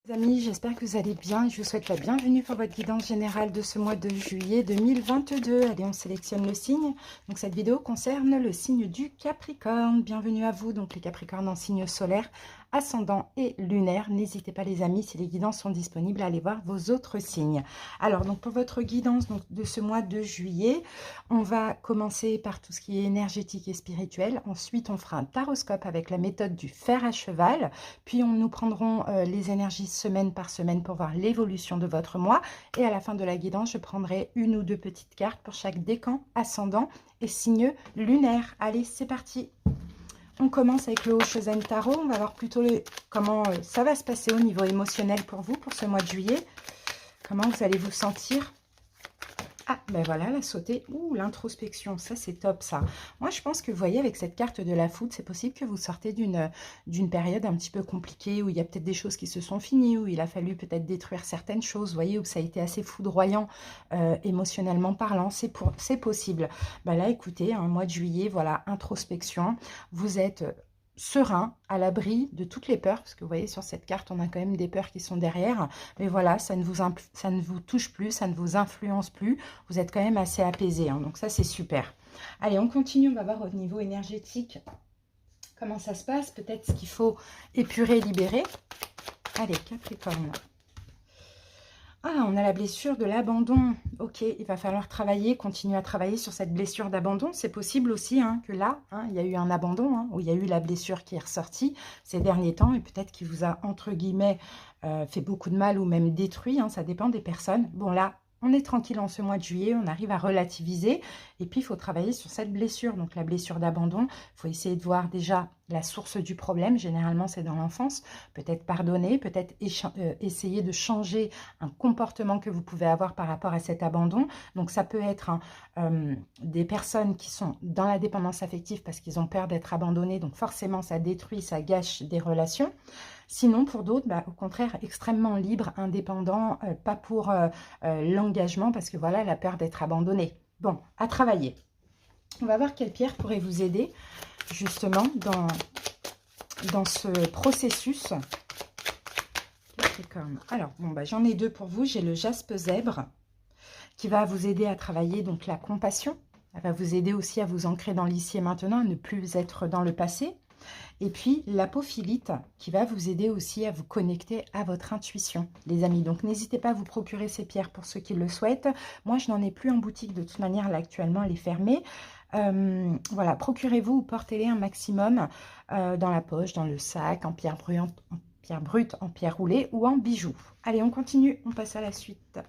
Les amis, j'espère que vous allez bien et je vous souhaite la bienvenue pour votre guidance générale de ce mois de juillet 2022. Allez, on sélectionne le signe. Donc cette vidéo concerne le signe du Capricorne. Bienvenue à vous, donc les Capricornes en signe solaire, ascendant et lunaire. N'hésitez pas les amis, si les guidances sont disponibles, à aller voir vos autres signes. Alors donc pour votre guidance donc, de ce mois de juillet, on va commencer par tout ce qui est énergétique et spirituel. Ensuite, on fera un taroscope avec la méthode du fer à cheval. Puis nous prendrons les énergies semaine par semaine pour voir l'évolution de votre mois. Et à la fin de la guidance, je prendrai une ou deux petites cartes pour chaque décan, ascendant et signe lunaire. Allez, c'est parti! On commence avec le Oshozen Tarot. On va voir plutôt comment ça va se passer au niveau émotionnel pour vous, pour ce mois de juillet. Comment vous allez vous sentir? Ah, ben voilà, la sautée. Ouh, l'introspection, ça c'est top ça. Moi, je pense que vous voyez, avec cette carte de la foudre, c'est possible que vous sortez d'une période un petit peu compliquée, où il y a peut-être des choses qui se sont finies, où il a fallu peut-être détruire certaines choses, vous voyez, où ça a été assez foudroyant, émotionnellement parlant, c'est possible. Ben là, écoutez, un mois de juillet, voilà, introspection, vous êtes serein, à l'abri de toutes les peurs, parce que vous voyez sur cette carte, on a quand même des peurs qui sont derrière, mais voilà, ça ne vous touche plus, ça ne vous influence plus, vous êtes quand même assez apaisé, hein, donc ça c'est super. Allez, on continue, on va voir au niveau énergétique comment ça se passe, peut-être ce qu'il faut épurer, libérer. Allez, Capricorne. Ah, on a la blessure de l'abandon. Ok, il va falloir travailler, continuer à travailler sur cette blessure d'abandon. C'est possible aussi hein, que là, il y a eu un abandon, où il y a eu la blessure qui est ressortie ces derniers temps et peut-être qu'il vous a, entre guillemets, fait beaucoup de mal ou même détruit. Ça dépend des personnes. Bon, là, on est tranquille en ce mois de juillet, on arrive à relativiser. Et puis, il faut travailler sur cette blessure. Donc, la blessure d'abandon, il faut essayer de voir déjà la source du problème. Généralement, c'est dans l'enfance. Peut-être pardonner, peut-être essayer de changer un comportement que vous pouvez avoir par rapport à cet abandon. Donc, ça peut être des personnes qui sont dans la dépendance affective parce qu'ils ont peur d'être abandonnés. Donc, forcément, ça détruit, ça gâche des relations. Sinon, pour d'autres, au contraire, extrêmement libre, indépendant, pas pour l'engagement, parce que voilà, la peur d'être abandonné. Bon, à travailler. On va voir quelle pierre pourrait vous aider, justement, dans ce processus. Alors, bon, j'en ai deux pour vous. J'ai le jaspe zèbre, qui va vous aider à travailler donc la compassion. Elle va vous aider aussi à vous ancrer dans l'ici et maintenant, à ne plus être dans le passé. Et puis, l'apophilite qui va vous aider aussi à vous connecter à votre intuition, les amis. Donc, n'hésitez pas à vous procurer ces pierres pour ceux qui le souhaitent. Moi, je n'en ai plus en boutique de toute manière. Là, actuellement, elle est fermée. Voilà, procurez-vous ou portez-les un maximum dans la poche, dans le sac, en pierre brute, en pierre roulée ou en bijoux. Allez, on continue. On passe à la suite.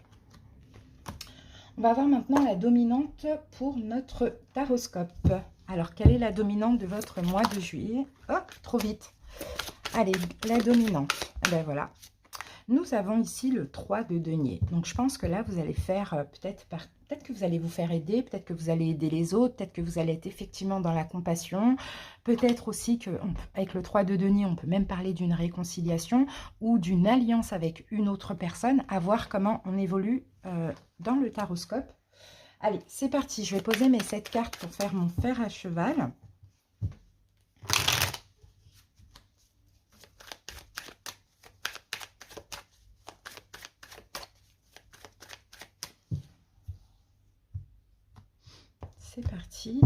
On va voir maintenant la dominante pour notre taroscope. Alors, quelle est la dominante de votre mois de juillet? Oh, trop vite. Allez, la dominante. Ben voilà. Nous avons ici le 3 de denier. Donc, je pense que là, vous allez faire peut-être que vous allez vous faire aider, peut-être que vous allez aider les autres, peut-être que vous allez être effectivement dans la compassion. Peut-être aussi qu'avec le 3 de denier, on peut même parler d'une réconciliation ou d'une alliance avec une autre personne, à voir comment on évolue dans le taroscope. Allez, c'est parti. Je vais poser mes 7 cartes pour faire mon fer à cheval. C'est parti.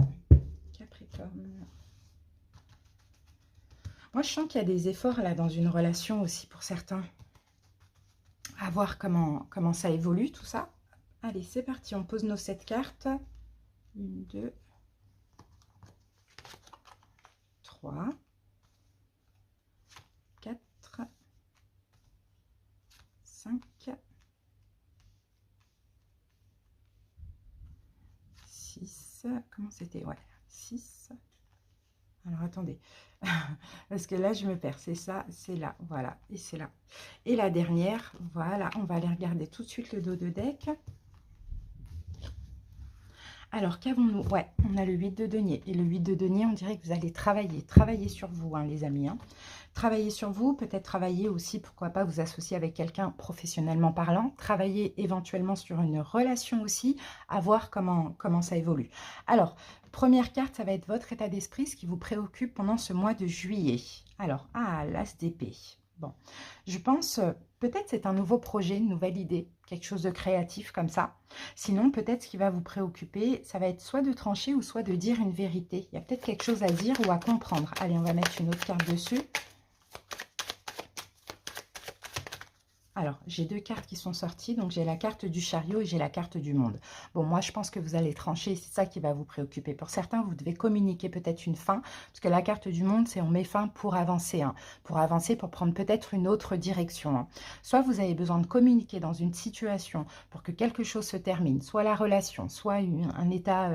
Capricorne. Moi, je sens qu'il y a des efforts là dans une relation aussi pour certains. À voir comment ça évolue tout ça. Allez, c'est parti. On pose nos 7 cartes. 1, 2, 3, 4, 5, 6. Comment c'était? Ouais, 6. Alors, attendez. Parce que là, je me perds. C'est ça, c'est là. Voilà. Et c'est là. Et la dernière, voilà. On va aller regarder tout de suite le dos de deck. Alors, qu'avons-nous? Ouais, on a le 8 de denier. Et le 8 de denier, on dirait que vous allez travailler sur vous, les amis. Travailler sur vous, peut-être travailler aussi, pourquoi pas, vous associer avec quelqu'un professionnellement parlant. Travailler éventuellement sur une relation aussi, à voir comment ça évolue. Alors, première carte, ça va être votre état d'esprit, ce qui vous préoccupe pendant ce mois de juillet. Alors, l'as d'épée. Bon, je pense, peut-être c'est un nouveau projet, une nouvelle idée, quelque chose de créatif comme ça. Sinon, peut-être ce qui va vous préoccuper, ça va être soit de trancher ou soit de dire une vérité. Il y a peut-être quelque chose à dire ou à comprendre. Allez, on va mettre une autre carte dessus. Alors, j'ai deux cartes qui sont sorties, donc j'ai la carte du chariot et j'ai la carte du monde. Bon, moi, je pense que vous allez trancher, c'est ça qui va vous préoccuper. Pour certains, vous devez communiquer peut-être une fin, parce que la carte du monde, c'est on met fin pour avancer, hein, pour prendre peut-être une autre direction. Hein. Soit vous avez besoin de communiquer dans une situation pour que quelque chose se termine, soit la relation, soit un état,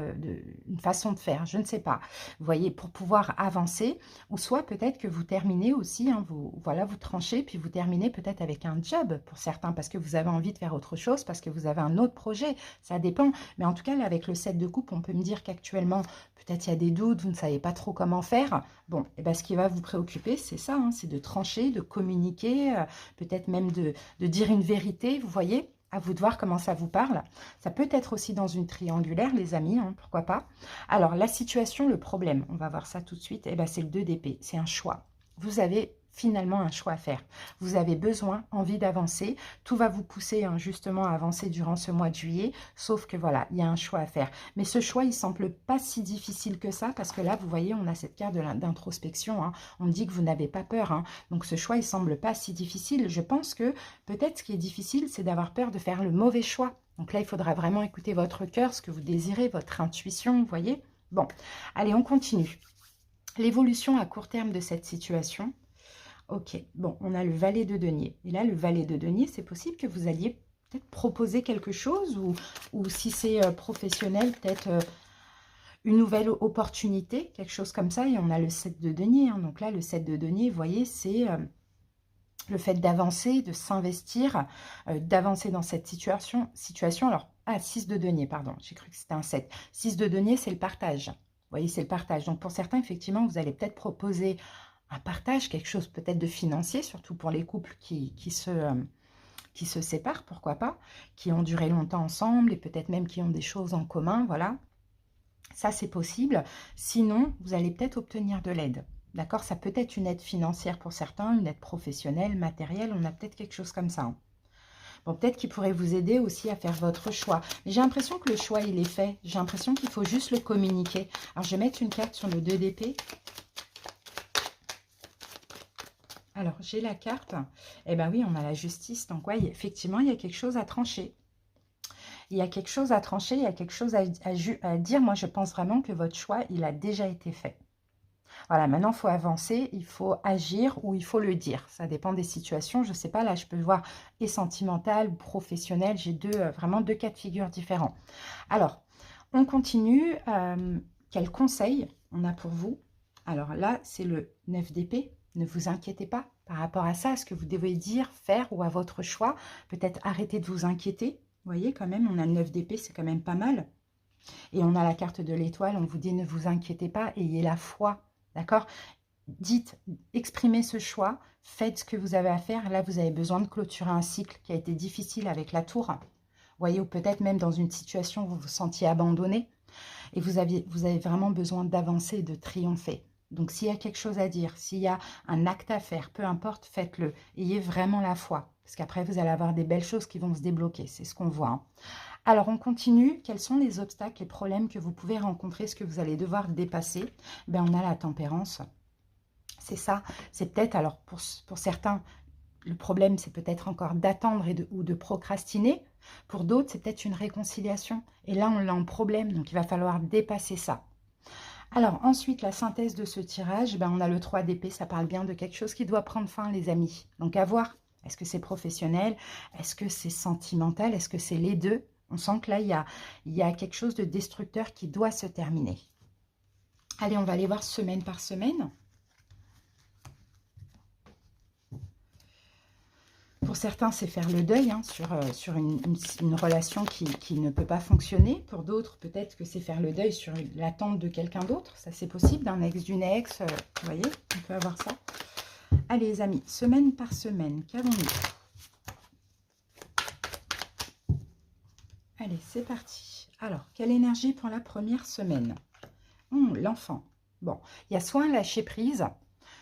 une façon de faire, je ne sais pas. Vous voyez, pour pouvoir avancer, ou soit peut-être que vous terminez aussi, hein, voilà, vous tranchez, puis vous terminez peut-être avec un job pour certains, parce que vous avez envie de faire autre chose, parce que vous avez un autre projet, ça dépend. Mais en tout cas, là, avec le 7 de coupe, on peut me dire qu'actuellement, peut-être il y a des doutes, vous ne savez pas trop comment faire. Bon, et ben, ce qui va vous préoccuper, c'est ça, hein, c'est de trancher, de communiquer, peut-être même de dire une vérité, vous voyez. À vous de voir comment ça vous parle. Ça peut être aussi dans une triangulaire, les amis, hein, pourquoi pas. Alors, la situation, le problème, on va voir ça tout de suite, eh ben, c'est le 2 d'épée, c'est un choix. Vous avez finalement un choix à faire. Vous avez besoin, envie d'avancer. Tout va vous pousser hein, justement à avancer durant ce mois de juillet, sauf que voilà, il y a un choix à faire. Mais ce choix, il semble pas si difficile que ça, parce que là, vous voyez, on a cette carte d'introspection. Hein. On me dit que vous n'avez pas peur. Hein. Donc ce choix, il semble pas si difficile. Je pense que peut-être ce qui est difficile, c'est d'avoir peur de faire le mauvais choix. Donc là, il faudra vraiment écouter votre cœur, ce que vous désirez, votre intuition, vous voyez. Bon, allez, on continue. L'évolution à court terme de cette situation. Ok, bon, on a le valet de denier. Et là, le valet de denier, c'est possible que vous alliez peut-être proposer quelque chose ou si c'est professionnel, peut-être une nouvelle opportunité, quelque chose comme ça. Et on a le 7 de denier. Hein. Donc là, le 7 de denier, vous voyez, c'est le fait d'avancer, de s'investir, d'avancer dans cette situation. Alors, 6 de denier, pardon, j'ai cru que c'était un 7. 6 de denier, c'est le partage. Vous voyez, c'est le partage. Donc pour certains, effectivement, vous allez peut-être proposer un partage, quelque chose peut-être de financier, surtout pour les couples qui se séparent, pourquoi pas, qui ont duré longtemps ensemble et peut-être même qui ont des choses en commun, voilà. Ça, c'est possible. Sinon, vous allez peut-être obtenir de l'aide. D'accord? Ça peut être une aide financière pour certains, une aide professionnelle, matérielle, on a peut-être quelque chose comme ça. Hein. Bon, peut-être qu'il pourrait vous aider aussi à faire votre choix. Mais j'ai l'impression que le choix, il est fait. J'ai l'impression qu'il faut juste le communiquer. Alors, je vais mettre une carte sur le 2 d'épée. Alors, j'ai la carte. Eh bien oui, on a la justice. Donc, ouais, effectivement, il y a quelque chose à trancher. Il y a quelque chose à trancher, il y a quelque chose à dire. Moi, je pense vraiment que votre choix, il a déjà été fait. Voilà, maintenant, il faut avancer, il faut agir ou il faut le dire. Ça dépend des situations. Je ne sais pas, là, je peux voir et sentimental ou professionnel. J'ai vraiment deux cas de figure différents. Alors, on continue. Quel conseil on a pour vous? Alors là, c'est le 9 d'épée. Ne vous inquiétez pas par rapport à ça, à ce que vous devez dire, faire ou à votre choix. Peut-être arrêter de vous inquiéter. Vous voyez, quand même, on a le 9 d'épée, c'est quand même pas mal. Et on a la carte de l'étoile, on vous dit ne vous inquiétez pas, ayez la foi, d'accord? Dites, exprimez ce choix, faites ce que vous avez à faire. Là, vous avez besoin de clôturer un cycle qui a été difficile avec la tour. Vous voyez, ou peut-être même dans une situation où vous vous sentiez abandonné. Et vous avez vraiment besoin d'avancer, de triompher. Donc, s'il y a quelque chose à dire, s'il y a un acte à faire, peu importe, faites-le. Ayez vraiment la foi. Parce qu'après, vous allez avoir des belles choses qui vont se débloquer. C'est ce qu'on voit. Hein. Alors, on continue. Quels sont les obstacles, les problèmes que vous pouvez rencontrer, ce que vous allez devoir dépasser? Ben, on a la tempérance. C'est ça. C'est peut-être, alors, pour certains, le problème, c'est peut-être encore d'attendre ou de procrastiner. Pour d'autres, c'est peut-être une réconciliation. Et là, on l'a en problème, donc il va falloir dépasser ça. Alors, ensuite, la synthèse de ce tirage, ben, on a le 3 d'épée, ça parle bien de quelque chose qui doit prendre fin, les amis. Donc, à voir. Est-ce que c'est professionnel? Est-ce que c'est sentimental? Est-ce que c'est les deux? On sent que là, il y a quelque chose de destructeur qui doit se terminer. Allez, on va aller voir semaine par semaine. Pour certains, c'est faire le deuil hein, sur une relation qui ne peut pas fonctionner. Pour d'autres, peut-être que c'est faire le deuil sur l'attente de quelqu'un d'autre. Ça, c'est possible, d'un ex, d'une ex. Vous voyez, on peut avoir ça. Allez, les amis, semaine par semaine, qu'avons-nous? Allez, c'est parti. Alors, quelle énergie pour la première semaine? L'enfant. Bon, il y a soit un lâcher prise,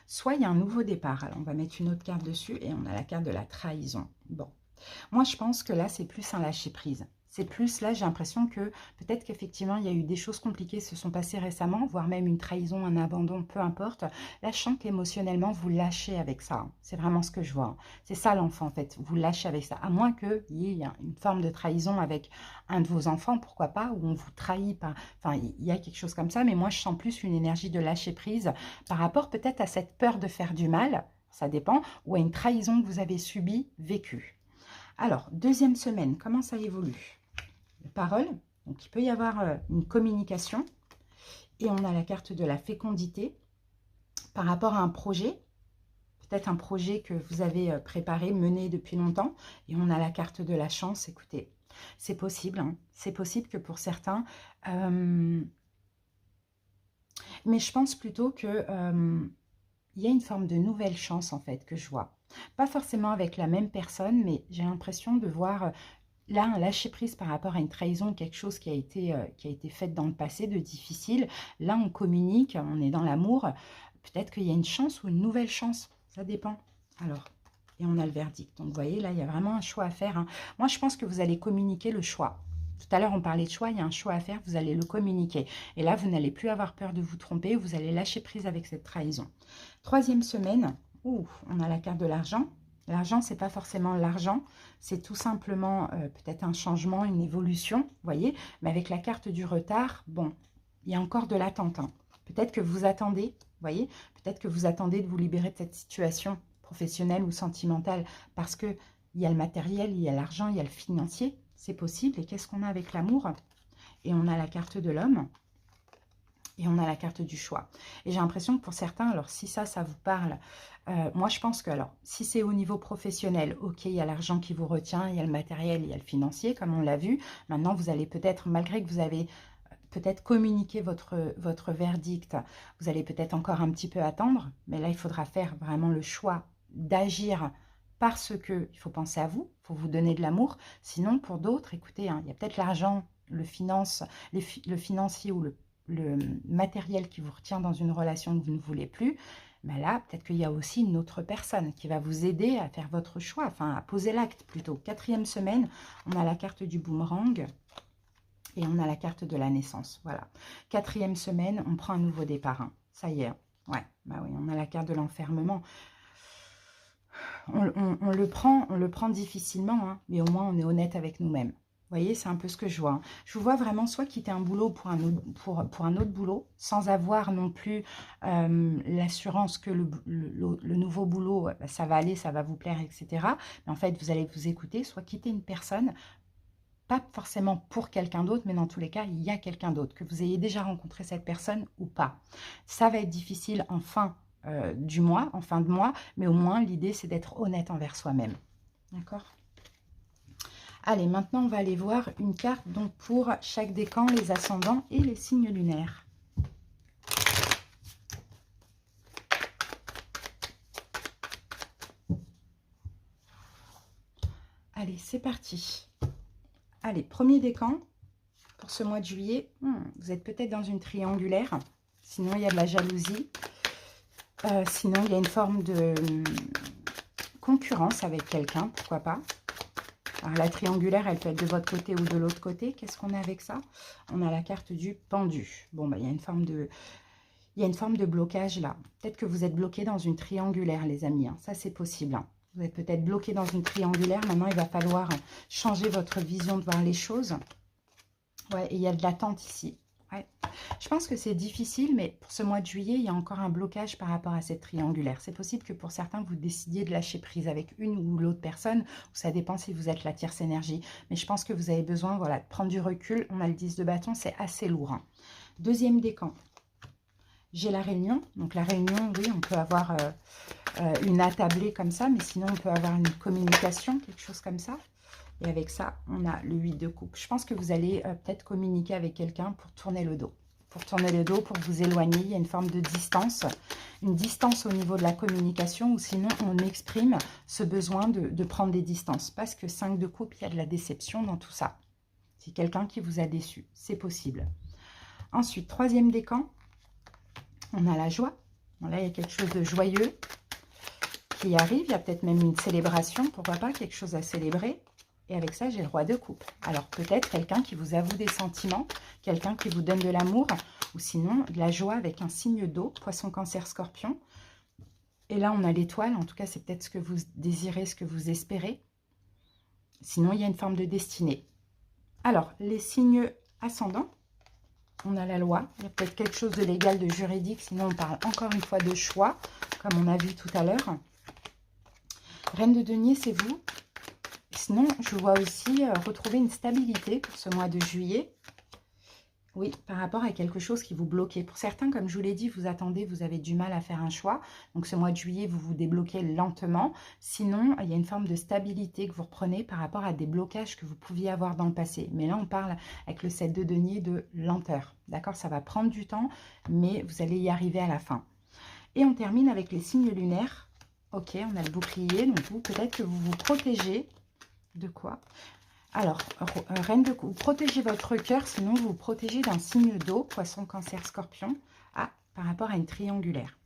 soit il y a un nouveau départ. Alors, on va mettre une autre carte dessus et on a la carte de la trahison. Bon, moi, je pense que là, c'est plus un lâcher-prise. C'est plus, là, j'ai l'impression que peut-être qu'effectivement, il y a eu des choses compliquées qui se sont passées récemment, voire même une trahison, un abandon, peu importe. Là, je sens qu'émotionnellement, vous lâchez avec ça. Hein. C'est vraiment ce que je vois. Hein. C'est ça l'enfant, en fait. Vous lâchez avec ça. À moins qu'il y ait une forme de trahison avec un de vos enfants, pourquoi pas, où on vous trahit par... Enfin, il y a quelque chose comme ça, mais moi, je sens plus une énergie de lâcher-prise par rapport peut-être à cette peur de faire du mal, ça dépend, ou à une trahison que vous avez subie, vécue. Alors, deuxième semaine, comment ça évolue? Parole, donc il peut y avoir une communication, et on a la carte de la fécondité par rapport à un projet, peut-être un projet que vous avez préparé, mené depuis longtemps, et on a la carte de la chance. Écoutez, c'est possible, hein, c'est possible que pour certains, mais je pense plutôt que il y a une forme de nouvelle chance en fait que je vois. Pas forcément avec la même personne, mais j'ai l'impression de voir là un lâcher-prise par rapport à une trahison, quelque chose qui a été fait dans le passé de difficile. Là, on communique, on est dans l'amour. Peut-être qu'il y a une chance ou une nouvelle chance, ça dépend. Alors, et on a le verdict. Donc, vous voyez, là, il y a vraiment un choix à faire. Hein. Moi, je pense que vous allez communiquer le choix. Tout à l'heure, on parlait de choix, il y a un choix à faire, vous allez le communiquer. Et là, vous n'allez plus avoir peur de vous tromper, vous allez lâcher prise avec cette trahison. Troisième semaine, on a la carte de l'argent. L'argent, ce n'est pas forcément l'argent, c'est tout simplement peut-être un changement, une évolution, vous voyez. Mais avec la carte du retard, bon, il y a encore de l'attente. Hein. Peut-être que vous attendez, vous voyez, peut-être que vous attendez de vous libérer de cette situation professionnelle ou sentimentale parce qu'il y a le matériel, il y a l'argent, il y a le financier, c'est possible. Et qu'est-ce qu'on a avec l'amour? Et on a la carte de l'homme. Et on a la carte du choix. Et j'ai l'impression que pour certains, alors si ça vous parle, moi je pense que, alors, si c'est au niveau professionnel, ok, il y a l'argent qui vous retient, il y a le matériel, il y a le financier, comme on l'a vu. Maintenant, vous allez peut-être, malgré que vous avez peut-être communiqué votre verdict, vous allez peut-être encore un petit peu attendre. Mais là, il faudra faire vraiment le choix d'agir parce qu'il faut penser à vous, il faut vous donner de l'amour. Sinon, pour d'autres, écoutez, hein, il y a peut-être l'argent, le financier ou le matériel qui vous retient dans une relation que vous ne voulez plus, mais là, peut-être qu'il y a aussi une autre personne qui va vous aider à faire votre choix, enfin à poser l'acte plutôt. Quatrième semaine, on a la carte du boomerang et on a la carte de la naissance. Voilà. Quatrième semaine, on prend un nouveau départ. Hein. Ça y est. Ouais, bah oui, on a la carte de l'enfermement. On le prend difficilement, hein, mais au moins on est honnête avec nous-mêmes. Vous voyez, c'est un peu ce que je vois. Hein. Je vous vois vraiment soit quitter un boulot pour un autre boulot, sans avoir non plus l'assurance que le nouveau boulot, ça va aller, ça va vous plaire, etc. Mais en fait, vous allez vous écouter, soit quitter une personne, pas forcément pour quelqu'un d'autre, mais dans tous les cas, il y a quelqu'un d'autre, que vous ayez déjà rencontré cette personne ou pas. Ça va être difficile en fin du mois, en fin de mois, mais au moins, l'idée, c'est d'être honnête envers soi-même. D'accord ? Allez, maintenant, on va aller voir une carte donc pour chaque décan, les ascendants et les signes lunaires. Allez, c'est parti. Allez, premier décan pour ce mois de juillet. Vous êtes peut-être dans une triangulaire. Sinon, il y a de la jalousie. Sinon, il y a une forme de concurrence avec quelqu'un, pourquoi pas. Alors, la triangulaire, elle peut être de votre côté ou de l'autre côté. Qu'est-ce qu'on a avec ça? On a la carte du pendu. Bon, bah, il y a une forme de blocage là. Peut-être que vous êtes bloqué dans une triangulaire, les amis. Hein. Ça, c'est possible. Hein. Vous êtes peut-être bloqué dans une triangulaire. Maintenant, il va falloir changer votre vision de voir les choses. Ouais, et il y a de l'attente ici. Ouais. Je pense que c'est difficile, mais pour ce mois de juillet, il y a encore un blocage par rapport à cette triangulaire. C'est possible que pour certains, vous décidiez de lâcher prise avec une ou l'autre personne, ou ça dépend si vous êtes la tierce énergie. Mais je pense que vous avez besoin, voilà, de prendre du recul. On a le 10 de bâton, c'est assez lourd. Hein. Deuxième décan. J'ai la réunion. Donc la réunion, oui, on peut avoir une attablée comme ça, mais sinon on peut avoir une communication, quelque chose comme ça. Et avec ça, on a le 8 de coupe. Je pense que vous allez peut-être communiquer avec quelqu'un pour tourner le dos. Pour tourner le dos, pour vous éloigner. Il y a une forme de distance. Une distance au niveau de la communication ou sinon on exprime ce besoin de prendre des distances. Parce que 5 de coupe, il y a de la déception dans tout ça. C'est quelqu'un qui vous a déçu. C'est possible. Ensuite, troisième décan. On a la joie. Bon, là, il y a quelque chose de joyeux qui arrive. Il y a peut-être même une célébration, pourquoi pas, quelque chose à célébrer. Et avec ça, j'ai le roi de coupe. Alors, peut-être quelqu'un qui vous avoue des sentiments, quelqu'un qui vous donne de l'amour, ou sinon, de la joie avec un signe d'eau, poisson, cancer, scorpion. Et là, on a l'étoile. En tout cas, c'est peut-être ce que vous désirez, ce que vous espérez. Sinon, il y a une forme de destinée. Alors, les signes ascendants. On a la loi. Il y a peut-être quelque chose de légal, de juridique. Sinon, on parle encore une fois de choix, comme on a vu tout à l'heure. Reine de denier, c'est vous. Sinon, je vois aussi retrouver une stabilité pour ce mois de juillet. Oui, par rapport à quelque chose qui vous bloquait. Pour certains, comme je vous l'ai dit, vous attendez, vous avez du mal à faire un choix. Donc, ce mois de juillet, vous vous débloquez lentement. Sinon, il y a une forme de stabilité que vous reprenez par rapport à des blocages que vous pouviez avoir dans le passé. Mais là, on parle avec le 7 de denier de lenteur. D'accord? Ça va prendre du temps, mais vous allez y arriver à la fin. Et on termine avec les signes lunaires. Ok, on a le bouclier. Donc, vous, peut-être que vous vous protégez. De quoi? Alors, reine de coupe, vous protégez votre cœur, sinon vous vous protégez d'un signe d'eau, poisson, cancer, scorpion, par rapport à une triangulaire.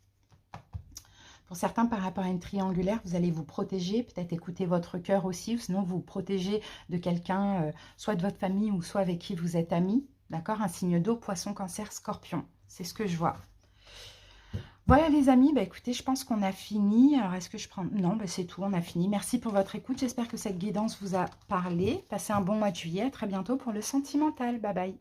Pour certains, par rapport à une triangulaire, vous allez vous protéger, peut-être écouter votre cœur aussi, ou sinon vous vous protégez de quelqu'un, soit de votre famille, ou soit avec qui vous êtes amis, d'accord? Un signe d'eau, poisson, cancer, scorpion, c'est ce que je vois. Voilà les amis, bah écoutez, je pense qu'on a fini. Alors, est-ce que je prends... Non, bah c'est tout, on a fini. Merci pour votre écoute. J'espère que cette guidance vous a parlé. Passez un bon mois de juillet. À très bientôt pour le sentimental. Bye bye.